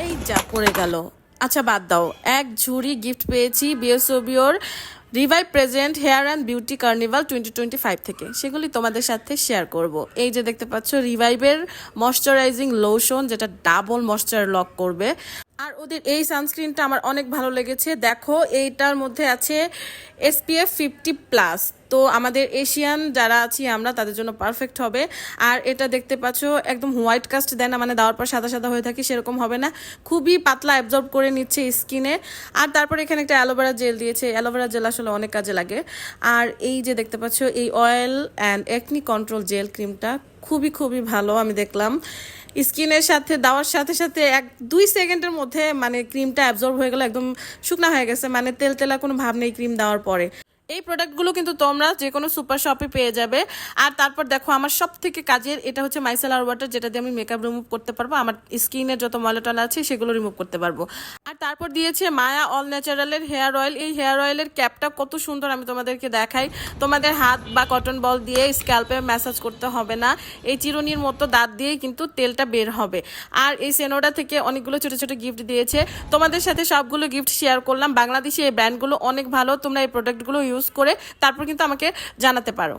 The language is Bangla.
এই যা পড়ে গেল। আচ্ছা বাদ দাও, এক ঝুড়ি গিফট পেয়েছি বিএসওবিওর revive present hair and beauty carnival 2025 থেকে, সেগুলি তোমাদের সাথে শেয়ার করব। এই যে দেখতে পাচ্ছ রিভাইভের ময়শ্চারাইজিং লোশন, যেটা ডাবল ময়শ্চার লক করবে। আর ওদের এই সানস্ক্রিনটা আমার অনেক ভালো লেগেছে। দেখো এইটার মধ্যে আছে SPF 50+, তো আমাদের এশিয়ান যারা আছি আমরা তাদের জন্য পারফেক্ট হবে। আর এটা দেখতে পাচ্ছ একদম হোয়াইট কাস্ট দেয় না, মানে দেওয়ার পর সাদা সাদা হয়ে থাকে সেরকম হবে না, খুবই পাতলা অ্যাবজর্ব করে নিচ্ছে স্কিনে। আর তারপর এখানে একটা অ্যালোভেরা জেল দিয়েছে, অ্যালোভেরা জেল আসলে অনেক কাজে লাগে। আর এই যে দেখতে পাচ্ছ এই oil and acne control gel ক্রিমটা খুবই খুবই ভালো। আমি দেখলাম স্কিনের সাথে দেওয়ার সাথে সাথে 1-2 সেকেন্ডের মধ্যে মানে ক্রিমটা অ্যাবজর্ব হয়ে গেল, একদম শুকনা হয়ে গেছে, মানে তেল তেলা কোনো ভাব নেই ক্রিম দেওয়ার পরে। এই প্রোডাক্টগুলো কিন্তু তোমরা যে কোনো সুপার শপে পেয়ে যাবে। আর তারপর দেখো আমার সব থেকে কাজের এটা হচ্ছে মাইসেলার ওয়াটার, যেটা দিয়ে আমি মেকআপ রিমুভ করতে পারবো, আমার স্কিনের যত ময়লা টলা আছে সেগুলো রিমুভ করতে পারবো। আর তারপর দিয়েছে মায়া অল ন্যাচারালের হেয়ার অয়েল। এই হেয়ার অয়েলের ক্যাপটা কত সুন্দর আমি তোমাদেরকে দেখাই। তোমাদের হাত বা কটন বল দিয়ে স্ক্যাল্পে ম্যাসাজ করতে হবে না, এই চিরুনির মতো দাঁত দিয়েই কিন্তু তেলটা বের হবে। আর এই সেনোডা থেকে অনেকগুলো ছোট ছোট গিফট দিয়েছে, তোমাদের সাথে সবগুলো গিফট শেয়ার করলাম। বাংলাদেশি এই ব্র্যান্ডগুলো অনেক ভালো, তোমরা এই প্রোডাক্টগুলো ইউজ করে তারপর কিন্তু আমাকে জানাতে পারো।